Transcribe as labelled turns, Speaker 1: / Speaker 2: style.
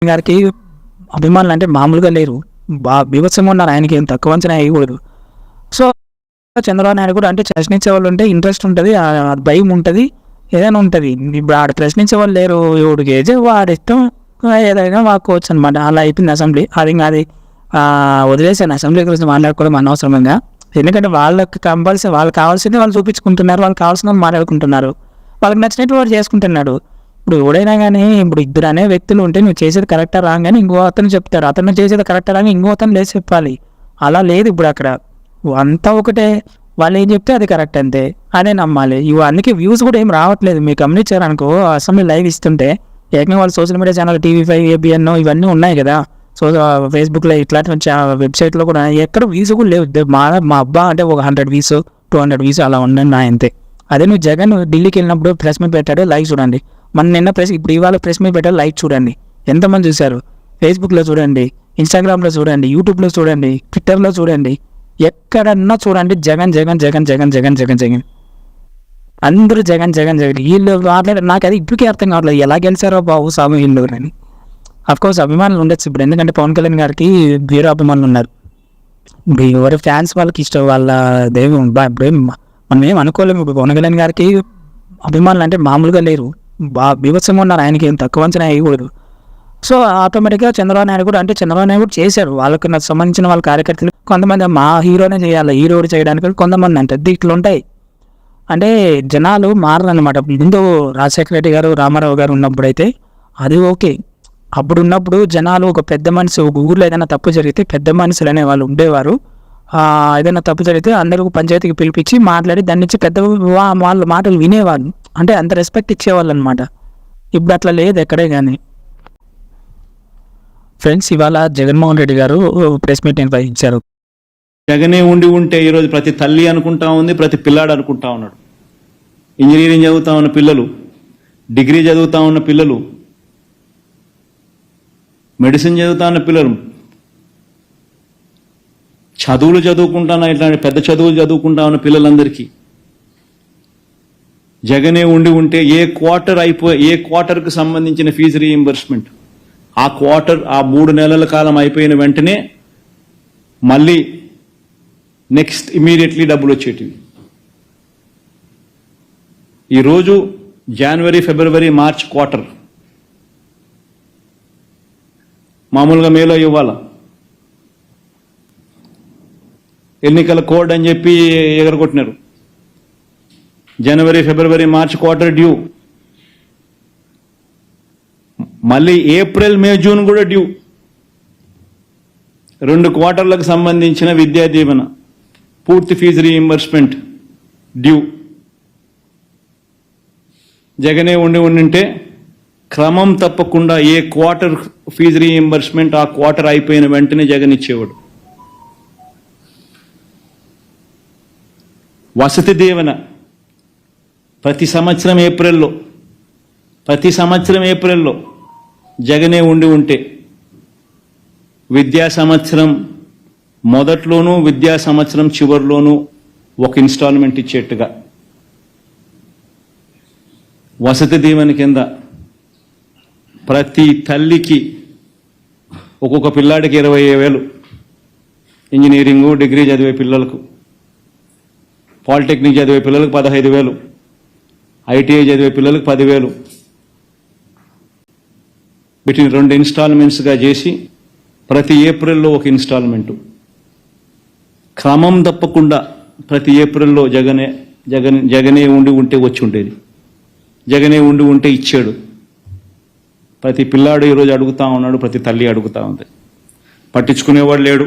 Speaker 1: గారికి అభిమానులు అంటే మామూలుగా లేరు. బీభత్సంగా ఉన్నారు. ఆయనకి ఏం తక్కువ అంచనా వేయకూడదు. సో చంద్రబాబు నాయుడు కూడా అంటే ప్రశ్నించే వాళ్ళు ఉంటే ఇంట్రెస్ట్ ఉంటుంది, భయం ఉంటుంది, ఏదైనా ఉంటుంది. ఇప్పుడు ఆడ ప్రశ్నించే వాళ్ళు లేరు. ఎవడికి ఏజే వాడి ఇష్టం ఏదైనా వాడుకోవచ్చు అనమాట. అలా అయిపోయింది అసెంబ్లీ. అది వదిలేసాను అసెంబ్లీ గురించి మాట్లాడుకోవడం అనవసరంగా. ఎందుకంటే వాళ్ళకి కంపల్సరీ వాళ్ళకి కావాల్సింది వాళ్ళు చూపించుకుంటున్నారు, వాళ్ళకి కావాల్సిన వాళ్ళు మాట్లాడుకుంటున్నారు, వాళ్ళకి నచ్చినట్టు వాడు చేసుకుంటున్నాడు. ఇప్పుడు ఎవడైనా కానీ ఇప్పుడు ఇద్దరు అనే వ్యక్తులు ఉంటే నువ్వు చేసేది కరెక్టా రాంగ్ అని ఇంకో అతను చెప్తారు, అతను చేసేది కరెక్టా రాంగ్ ఇంకో అతను లేచి చెప్పాలి. అలా లేదు ఇప్పుడు అక్కడ. అంతా ఒకటే, వాళ్ళు ఏం చెప్తే అది కరెక్ట్ అంతే, అదే నమ్మాలి. అందుకే వ్యూస్ కూడా ఏం రావట్లేదు. మీరు గమనించారనుకో, అసెంబ్లీ లైవ్ ఇస్తుంటే ఏకంగా వాళ్ళు social media channel TV5, ABN ఇవన్నీ ఉన్నాయి కదా, సో ఫేస్బుక్లో ఇట్లాంటి వెబ్సైట్లో కూడా ఎక్కడ వ్యూస్ కూడా లేవు. మా అబ్బా అంటే ఒక 100 వ్యూస్ 200 వ్యూస్ అలా ఉన్నాయి అంతే. అదే నువ్వు జగన్ ఢిల్లీకి వెళ్ళినప్పుడు ప్రెస్ మీట్ పెట్టాడు, లైక్ చూడండి. నిన్న ఇప్పుడు ఇవాళ ప్రెస్ మీట్ పెట్టాడు, లైక్ చూడండి. ఎంతమంది చూశారు? ఫేస్బుక్లో చూడండి, ఇన్స్టాగ్రామ్లో చూడండి, యూట్యూబ్లో చూడండి, ట్విట్టర్లో చూడండి, ఎక్కడన్నా చూడండి జగన్ జగన్ జగన్ జగన్ జగన్ జగన్ జగన్ అందరూ జగన్ జగన్ జగన్. వీళ్ళు మాట్లాడారు, నాకు అది ఇప్పటికీ అర్థం కావట్లేదు. ఎలా గెలిచారో బాబు సాగు వీళ్ళు అని. అఫ్కోర్స్ అభిమానులు ఉండొచ్చు ఇప్పుడు, ఎందుకంటే పవన్ కళ్యాణ్ గారికి వేరే అభిమానులు ఉన్నారు. ఎవరి ఫ్యాన్స్ వాళ్ళకి ఇష్టం, వాళ్ళ దైవం. ఇప్పుడు మనం ఏం అనుకోలేము. ఇప్పుడు పవన్ కళ్యాణ్ గారికి అభిమానులు అంటే మామూలుగా లేరు, బీభత్సంగా ఉన్నారు. ఆయనకి ఏం తక్కువ అంచనా వేయకూడదు. సో ఆటోమేటిక్గా చంద్రబాబు నాయుడు కూడా అంటే చంద్రబాబు నాయుడు కూడా చేశారు. వాళ్ళకు సంబంధించిన వాళ్ళ కార్యకర్తలు కొంతమంది మా హీరోనే చేయాలి, హీరో చేయడానికి కొంతమంది అంటే ఇట్లా ఉంటాయి. అంటే జనాలు మారనమాట. ముందు రాజశేఖర రెడ్డి గారు, రామారావు గారు ఉన్నప్పుడైతే అది ఓకే. అప్పుడు ఉన్నప్పుడు జనాలు ఒక పెద్ద మనిషి, ఒక ఊర్లో ఏదైనా తప్పు జరిగితే పెద్ద మనుషులు అనే వాళ్ళు ఉండేవారు. ఏదైనా తప్పు జరిగితే అందరూ పంచాయతీకి పిలిపించి మాట్లాడి దాని నుంచి పెద్ద వాళ్ళ మాటలు వినేవాళ్ళు, అంటే అంత రెస్పెక్ట్ ఇచ్చేవాళ్ళు అనమాట. ఇప్పుడు అట్లా లేదు ఎక్కడే కానీ. ఫ్రెండ్స్, ఇవాళ జగన్మోహన్ రెడ్డి గారు ప్రెస్ మీట్ నిర్వహించారు.
Speaker 2: జగనే ఉంటే ఈరోజు ప్రతి తల్లి అనుకుంటా ఉంది, ప్రతి పిల్లాడు అనుకుంటా ఉన్నాడు. ఇంజనీరింగ్ చదువుతా ఉన్న పిల్లలు, డిగ్రీ చదువుతా ఉన్న పిల్లలు, మెడిసిన్ చదువుతా ఉన్న పిల్లలు, చదువులు చదువుకుంటున్న ఇట్లాంటి పెద్ద చదువులు చదువుకుంటా ఉన్న పిల్లలందరికీ జగనే ఉంటే ఏ క్వార్టర్కు సంబంధించిన ఫీజు రీయింబర్స్మెంట్ ఆ 3 నెలల కాలం అయిపోయిన వెంటనే మళ్ళీ నెక్స్ట్ ఇమీడియట్లీ డబ్బులు వచ్చేటివి. ఈరోజు జనవరి, ఫిబ్రవరి, మార్చ్ క్వార్టర్ మామూలుగా మేలో ఇవ్వాల. ఎన్నికల కోడ్ అని చెప్పి ఎగరగొట్టినారు. జనవరి, ఫిబ్రవరి, మార్చ్ క్వార్టర్ డ్యూ. మళ్ళీ ఏప్రిల్, మే, జూన్ కూడా డ్యూ. 2 క్వార్టర్లకు సంబంధించిన విద్యా దీవెన పూర్తి ఫీజు రీయింబర్స్మెంట్ డ్యూ. జగనే ఉంటే క్రమం తప్పకుండా ఏ క్వార్టర్ ఫీజు రీయింబర్స్మెంట్ ఆ క్వార్టర్ అయిపోయిన వెంటనే జగన్ ఇచ్చేవాడు. వసతి దీవెన ప్రతి సంవత్సరం ఏప్రిల్లో జగనే ఉంటే విద్యా సంవత్సరం మొదట్లోనూ విద్యా సంవత్సరం చివరిలోనూ ఒక ఇన్స్టాల్మెంట్ ఇచ్చేట్టుగా వసతి దీవెన కింద ప్రతి తల్లికి ఒక్కొక్క పిల్లాడికి 25,000, ఇంజనీరింగు, డిగ్రీ చదివే పిల్లలకు, పాలిటెక్నిక్ చదివే పిల్లలకు 15,000, ITI చదివే పిల్లలకు 10,000 వీటిని 2 ఇన్స్టాల్మెంట్స్గా చేసి ప్రతి ఏప్రిల్లో ఒక ఇన్స్టాల్మెంటు క్రమం తప్పకుండా ప్రతి ఏప్రిల్లో జగనే ఉంటే వచ్చి ఉండేది. జగనే ఉంటే ఇచ్చాడు. ప్రతి పిల్లాడు ఈరోజు అడుగుతా ఉన్నాడు, ప్రతి తల్లి అడుగుతా ఉంది. పట్టించుకునేవాడు లేడు.